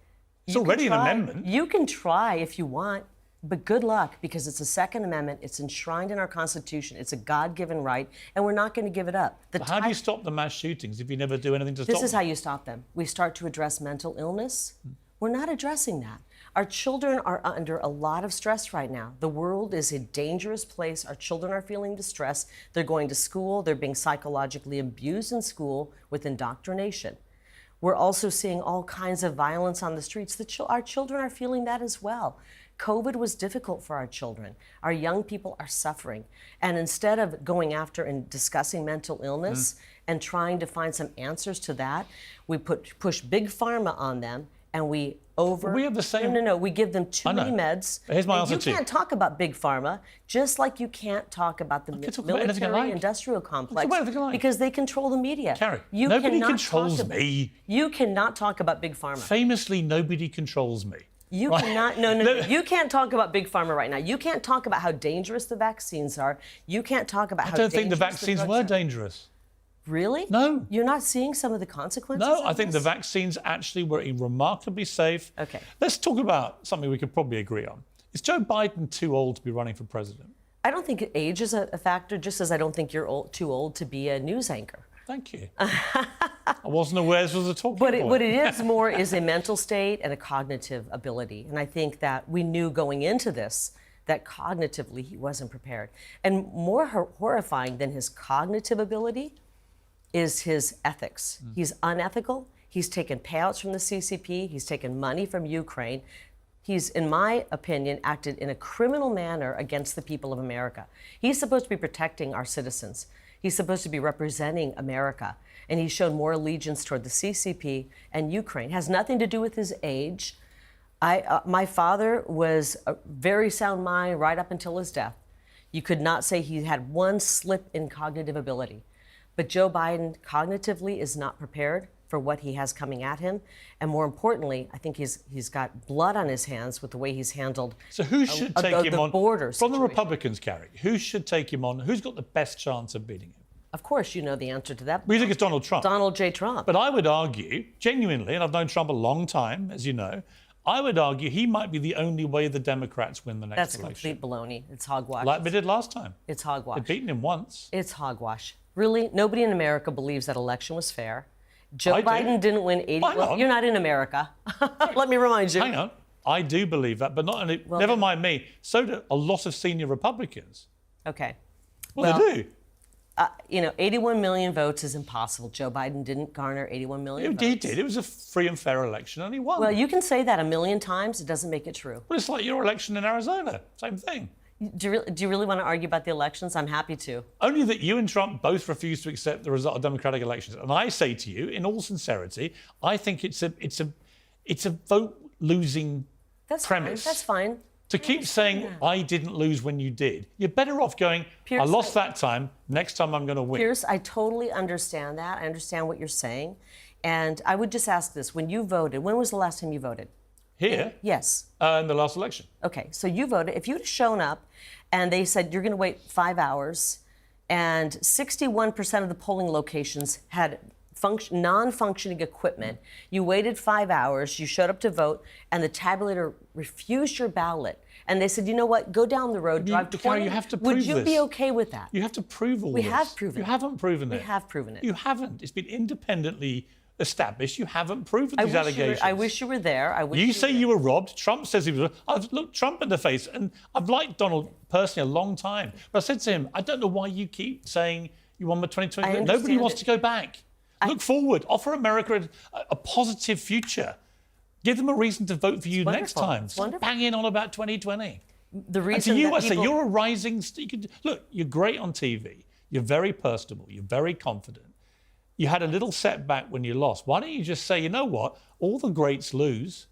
It's you can already an try- amendment. You can try if you want, but good luck, because it's a Second Amendment. It's enshrined in our Constitution. It's a God-given right, and we're not going to give it up. But how do you stop the mass shootings if you never do anything to stop This is them? how you stop them. We start to address mental illness. We're not addressing that. Our children are under a lot of stress right now. The world is a dangerous place. Our children are feeling distress. They're going to school. They're being psychologically abused in school with indoctrination. We're also seeing all kinds of violence on the streets. Our children are feeling that as well. COVID was difficult for our children. Our young people are suffering. And instead of going after and discussing mental illness and trying to find some answers to that, we push big pharma on them, and we have the same... No, we give them too many meds. Here's my And answer you to you. can't talk about big pharma, just like you can't talk about the talk about anything I like. military-industrial complex, about anything I like. because they control the media. Kari, You nobody cannot controls talk about- me. You cannot talk about big pharma. Famously, nobody controls me. You Right? cannot, no. You can't talk about big pharma right now. You can't talk about how dangerous the vaccines are. You can't talk about I how don't think the dangerous vaccines drugs were are. dangerous. Really? No. You're not seeing some of the consequences? No, I of think this? the vaccines actually were remarkably safe. Okay. Let's talk about something we could probably agree on. Is Joe Biden too old to be running for president? I don't think age is a factor, just as I don't think you're too old to be a news anchor. Thank you. I wasn't aware this was a talking But point. what it is more is a mental state and a cognitive ability. And I think that we knew going into this that cognitively he wasn't prepared. And more horrifying than his cognitive ability is his ethics. He's unethical. He's taken payouts from the CCP. He's taken money from Ukraine. He's, in my opinion, acted in a criminal manner against the people of America. He's supposed to be protecting our citizens. He's supposed to be representing America. And he's shown more allegiance toward the CCP and Ukraine. It has nothing to do with his age. My father was a very sound mind right up until his death. You could not say he had one slip in cognitive ability. But Joe Biden cognitively is not prepared for what he has coming at him. And more importantly, I think he's got blood on his hands with the way he's handled So who should take him the on? border From the situation. Republicans, Kari, who should take him on? Who's got the best chance of beating him? Of course, you know the answer to that. We think it's Donald Trump. Donald J. Trump. But I would argue, genuinely, and I've known Trump a long time, as you know, I would argue he might be the only way the Democrats win the next That's election. complete baloney. It's hogwash. Like we did last time. It's hogwash. They've beaten him once. It's hogwash. Really, nobody in America believes that election was fair. Joe I do. Biden didn't win 80. Hang Well, on. you're not in America. Let me remind you. Hang on. I do believe that, but not only, Well, never mind me, so do a lot of senior Republicans. Okay. Well, they do. 81 million votes is impossible. Joe Biden didn't garner 81 million votes. He did. It was a free and fair election, and he won. Well, you can say that a million times. It doesn't make it true. Well, it's like your election in Arizona. Same thing. Do you really want to argue about the elections? I'm happy to. Only that you and Trump both refuse to accept the result of democratic elections. And I say to you, in all sincerity, I think it's a vote losing premise. That's fine. To keep saying I didn't lose when you did, you're better off going, Pierce, I lost that time, next time I'm going to win. Pierce, I totally understand that. I understand what you're saying. And I would just ask this. When you voted, when was the last time you voted? Here? Yes. In the last election. Okay, so you voted. If you'd shown up and they said you're going to wait 5 hours and 61% of the polling locations had non-functioning equipment. You waited 5 hours, you showed up to vote, and the tabulator refused your ballot. And they said, you know what, go down the road, drive 20. You have to prove Would you this. be okay with that? You have to prove all We this. have proven it. You haven't proven it. We have proven it. You haven't. It's been independently established. You haven't proven these allegations. I wish you were there. You say you were robbed. Trump says he was. I've looked Trump in the face, and I've liked Donald personally a long time. But I said to him, I don't know why you keep saying you won the 2020. Nobody wants to go back. Look forward. Offer America a positive future. Give them a reason to vote for you next time. Stop banging on about 2020. The reason and to you, that I say you're a rising. Look, you're great on TV. You're very personable. You're very confident. You had a little setback when you lost. Why don't you just say, you know what? All the greats lose.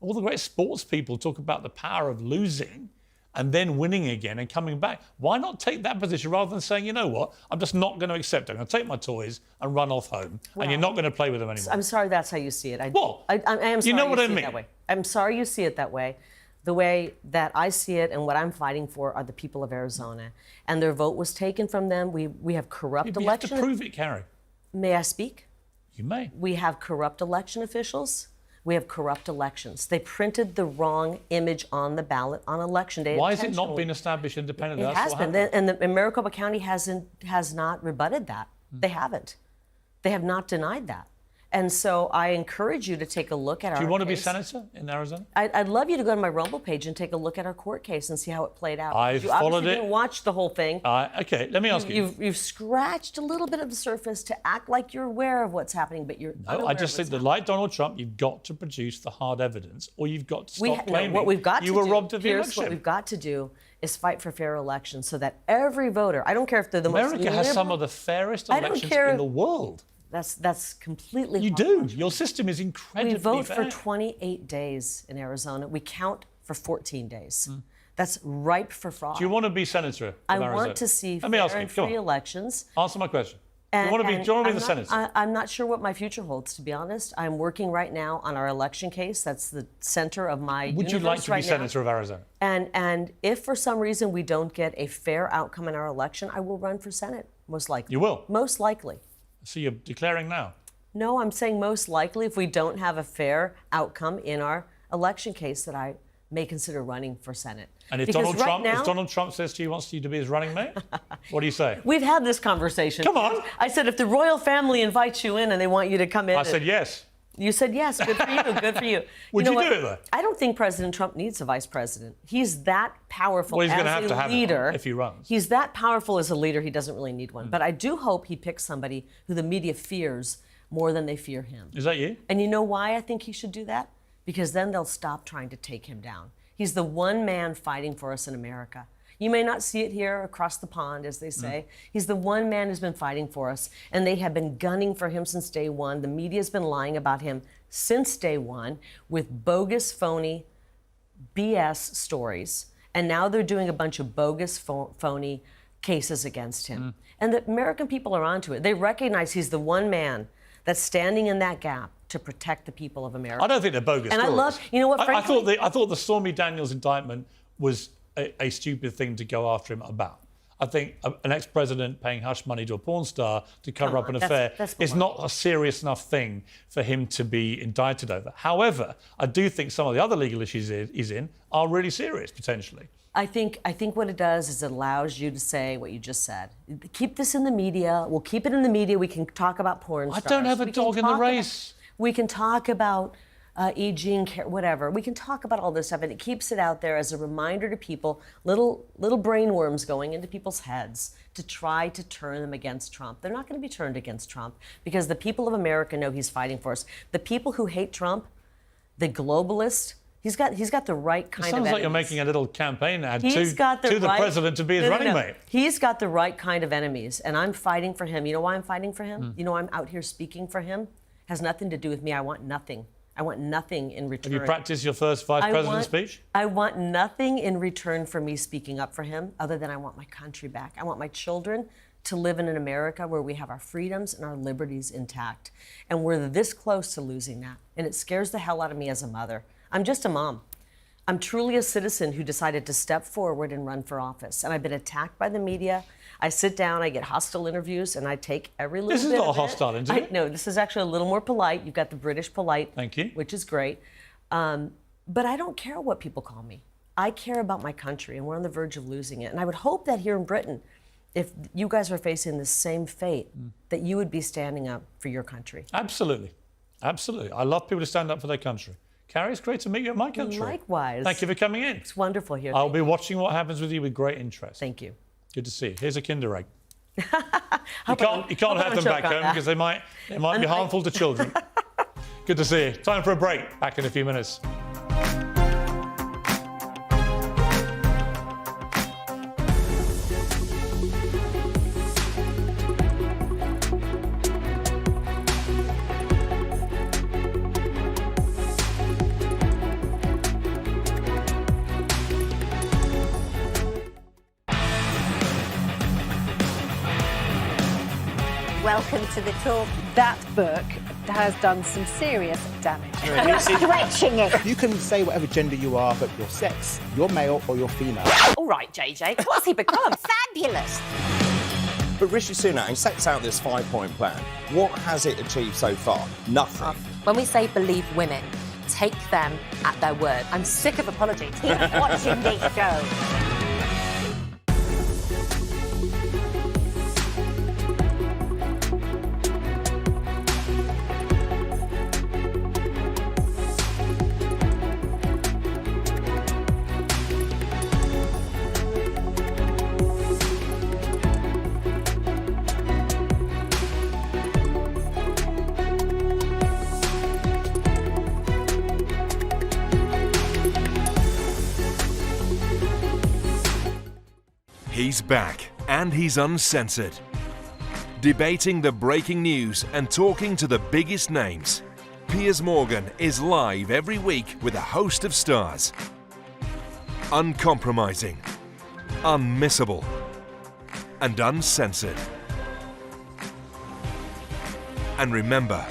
All the great sports people talk about the power of losing and then winning again and coming back. Why not take that position rather than saying, you know what? I'm just not going to accept it. I'm going to take my toys and run off home, and you're not going to play with them anymore. I'm sorry that's how you see it. I am sorry you know what I see it mean? that way. I'm sorry you see it that way. The way that I see it and what I'm fighting for are the people of Arizona. And their vote was taken from them. We have corrupt You have to prove it, Kari. May I speak? You may. We have corrupt election officials. We have corrupt elections. They printed the wrong image on the ballot on election day. Why has it not been established independently? It has been. And the Maricopa County has not rebutted that. They haven't. They have not denied that. And so I encourage you to take a look at our Do you want to be case. senator in Arizona? I'd love you to go to my Rumble page and take a look at our court case and see how it played out. I've you followed obviously it. didn't watch the whole thing. Okay, let me ask you. You've scratched a little bit of the surface to act like you're aware of what's happening, but you're No, I just think that, like Donald Trump, you've got to produce the hard evidence, or you've got to stop claiming what we've got you to were do, robbed of the Piers, election. What we've got to do is fight for fair elections so that every voter, I don't care if they're the most America has some of the fairest I don't elections care in the world. That's completely You do. Your system is incredibly We vote fair. for 28 days in Arizona. We count for 14 days. That's ripe for fraud. Do you want to be senator of I Arizona? want to see Let me fair ask you. and Come free on. elections. Answer my question. Do you want to be the senator? I'm not sure what my future holds, to be honest. I'm working right now on our election case. That's the center of my Would you like to right be now. senator of Arizona? And if for some reason we don't get a fair outcome in our election, I will run for Senate, most likely. You will? Most likely. So you're declaring now? No, I'm saying most likely if we don't have a fair outcome in our election case that I may consider running for Senate. And if Because Donald Trump says to you he wants you to be his running mate, what do you say? We've had this conversation. Come on. I said if the royal family invites you in and they want you to come in. I said yes. You said yes. Good for you. Good for you. Would know you what? do it though? I don't think President Trump needs a vice president. He's that powerful Well, he's as going to have a to have leader. it if he runs. He's that powerful as a leader. He doesn't really need one. But I do hope he picks somebody who the media fears more than they fear him. Is that you? And you know why I think he should do that? Because then they'll stop trying to take him down. He's the one man fighting for us in America. You may not see it here across the pond, as they say. He's the one man who's been fighting for us, and they have been gunning for him since day one. The media's been lying about him since day one with bogus, phony BS stories, and now they're doing a bunch of bogus, phony cases against him. And the American people are onto it. They recognize he's the one man that's standing in that gap to protect the people of America. I don't think they're bogus And stories. I love, you know what, frankly, I thought the Stormy Daniels indictment was a stupid thing to go after him about. I think an ex-president paying hush money to a porn star to cover up an affair is not a serious enough thing for him to be indicted over. However, I do think some of the other legal issues he's in are really serious, potentially. I think what it does is it allows you to say what you just said. Keep this in the media. We'll keep it in the media. We can talk about porn stars. I don't have a dog in the race. We can talk about E. Jean, whatever. We can talk about all this stuff, and it keeps it out there as a reminder to people, little brainworms going into people's heads to try to turn them against Trump. They're not going to be turned against Trump because the people of America know he's fighting for us. The people who hate Trump, the globalists, he's got the right kind of It sounds like you're enemies. making a little campaign ad to the the president to be his running mate. He's got the right kind of enemies, and I'm fighting for him. You know why I'm fighting for him? You know why I'm out here speaking for him? Has nothing to do with me. I want nothing. I want nothing in return. Have you practiced your first vice president speech? I want nothing in return for me speaking up for him other than I want my country back. I want my children to live in an America where we have our freedoms and our liberties intact. And we're this close to losing that. And it scares the hell out of me as a mother. I'm just a mom. I'm truly a citizen who decided to step forward and run for office. And I've been attacked by the media. I sit down, I get hostile interviews, and I take every little bit of it. This is not a hostile interview. No, this is actually a little more polite. You've got the British polite. Thank you. Which is great. But I don't care what people call me. I care about my country, and we're on the verge of losing it. And I would hope that here in Britain, if you guys are facing the same fate, that you would be standing up for your country. Absolutely. Absolutely. I love people to stand up for their country. Kari, it's great to meet you in my country. Likewise. Thank you for coming in. It's wonderful here. I'll be watching what happens with you with great interest. Thank you. Good to see you. Here's a Kinder Egg. You can't have them back home because they might be harmful to children. Good to see you. Time for a break. Back in a few minutes. Welcome to the talk. That book has done some serious damage. You're stretching it. You can say whatever gender you are, but your sex, you're male or you're female. All right, JJ, what's he become? Fabulous. But Rishi Sunak, he sets out this 5-point plan. What has it achieved so far? Nothing. When we say believe women, take them at their word. I'm sick of apologies. Keep watching this show. He's back, and he's uncensored. Debating the breaking news and talking to the biggest names. Piers Morgan is live every week with a host of stars. Uncompromising, unmissable, and uncensored. And remember,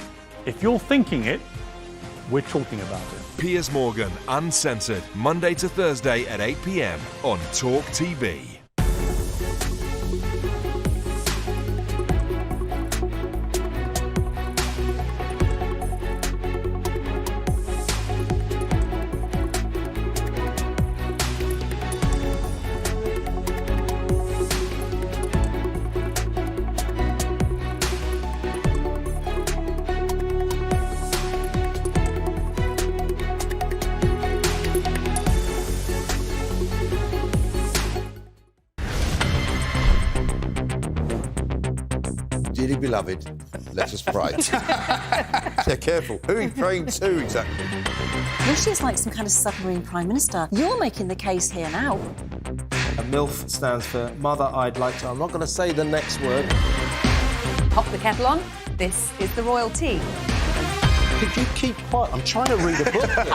if you're thinking it, we're talking about it. Piers Morgan, Uncensored, Monday to Thursday at 8 p.m. on Talk TV. Dearly beloved, let us pray. Yeah, careful. Who are you praying to exactly? Rishi's like some kind of submarine prime minister. You're making the case here now. A MILF stands for Mother I'd Like to... I'm not going to say the next word. Pop the kettle on. This is the royal tea. Could you keep quiet? I'm trying to read a book here.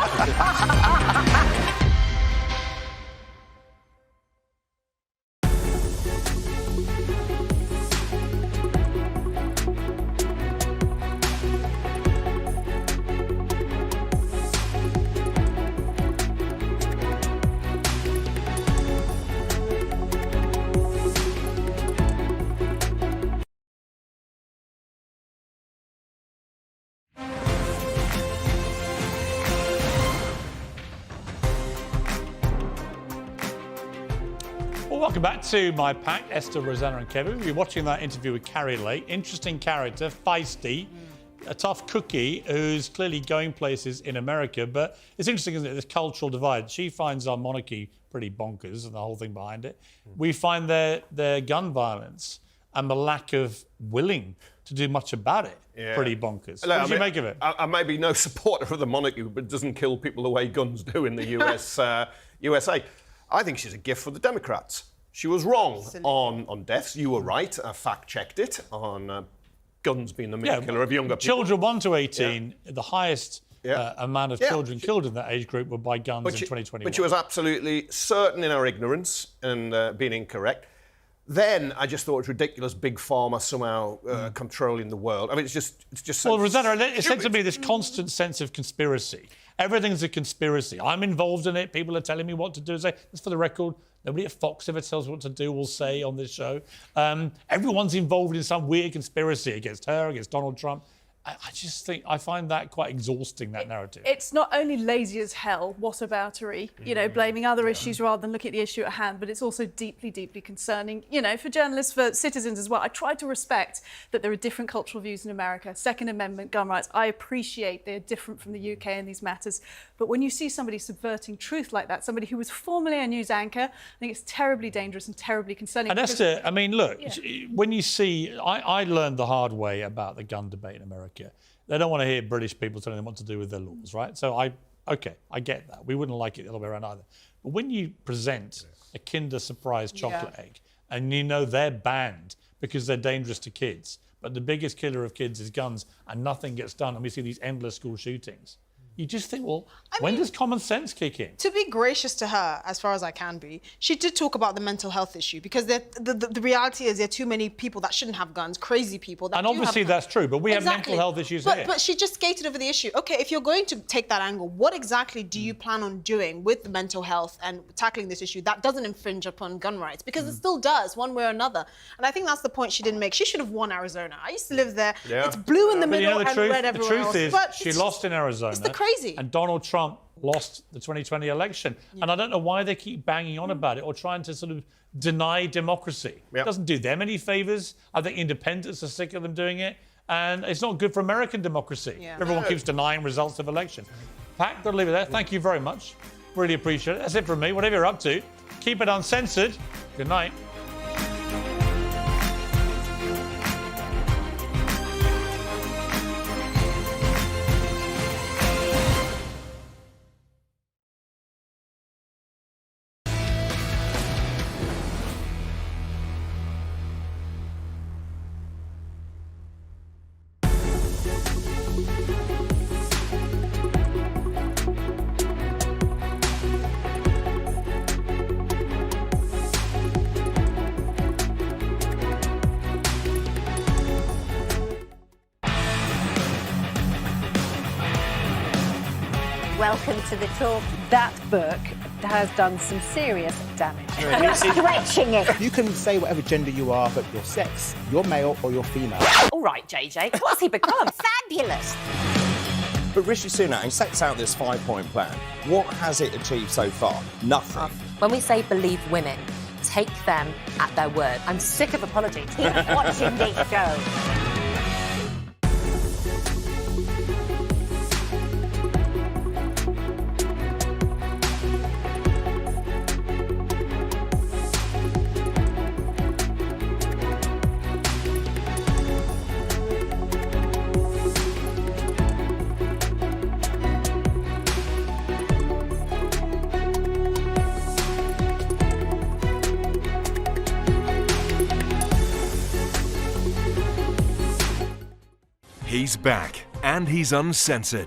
Welcome back to my pack, Esther, Rosanna and Kevin. We've been watching that interview with Kari late. Interesting character, feisty, a tough cookie who's clearly going places in America. But it's interesting, isn't it, this cultural divide. She finds our monarchy pretty bonkers and the whole thing behind it. We find their gun violence and the lack of willing to do much about it pretty bonkers. What do you make of it? I may be no supporter of the monarchy, but it doesn't kill people the way guns do in the USA. I think she's a gift for the Democrats. She was wrong on deaths. You were right. I fact-checked it on guns being the main killer of younger people. Children 1 to 18, the highest amount of children killed in that age group were by guns in 2021. But she was absolutely certain in her ignorance and being incorrect. Then I just thought it was ridiculous. Big Pharma somehow controlling the world. I mean, it's just. Well, Rosanna, it said to me this constant sense of conspiracy. Everything's a conspiracy. I'm involved in it. People are telling me what to do. Say, just for the record, nobody at Fox ever tells me what to do or say on this show. Everyone's involved in some weird conspiracy against her, against Donald Trump. I just think I find that quite exhausting, that narrative. It's not only lazy as hell, whataboutery, you know, blaming other issues rather than looking at the issue at hand, but it's also deeply, deeply concerning, you know, for journalists, for citizens as well. I try to respect that there are different cultural views in America. Second Amendment, gun rights, I appreciate they're different from the UK in these matters. But when you see somebody subverting truth like that, somebody who was formerly a news anchor, I think it's terribly dangerous and terribly concerning. And Esther, I mean, look, when you see, I learned the hard way about the gun debate in America. They don't want to hear British people telling them what to do with their laws, right? So I get that. We wouldn't like it the other way around either. But when you present a Kinder Surprise chocolate egg and you know they're banned because they're dangerous to kids, but the biggest killer of kids is guns and nothing gets done, and we see these endless school shootings, you just think, well, when does common sense kick in? To be gracious to her, as far as I can be, she did talk about the mental health issue, because the reality is there are too many people that shouldn't have guns, crazy people that And do obviously have that's true, but we have mental health issues here. But she just skated over the issue. Okay, if you're going to take that angle, what exactly do you plan on doing with the mental health and tackling this issue that doesn't infringe upon gun rights? Because it still does, one way or another. And I think that's the point she didn't make. She should have won Arizona. I used to live there. Yeah. It's blue in the middle and red everywhere The truth else. is, But she lost in Arizona. It's the crazy. And Donald Trump lost the 2020 election. And I don't know why they keep banging on about it or trying to sort of deny democracy. It doesn't do them any favours. I think independents are sick of them doing it. And it's not good for American democracy. Everyone keeps denying results of elections. Pat, got to leave it there. Thank you very much. Really appreciate it. That's it from me. Whatever you're up to, keep it uncensored. Good night. Welcome to the talk. That book has done some serious damage. You're stretching it. You can say whatever gender you are, but your sex, you're male or you're female. All right, JJ, what's he become? Fabulous. But Rishi Sunak, he sets out this 5-point plan. What has it achieved so far? Nothing. When we say believe women, take them at their word. I'm sick of apologies. Keep watching this show. He's back, and he's uncensored.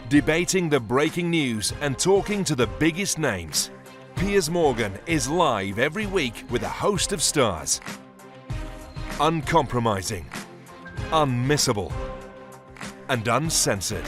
Debating the breaking news and talking to the biggest names. Piers Morgan is live every week with a host of stars. Uncompromising, unmissable, and uncensored.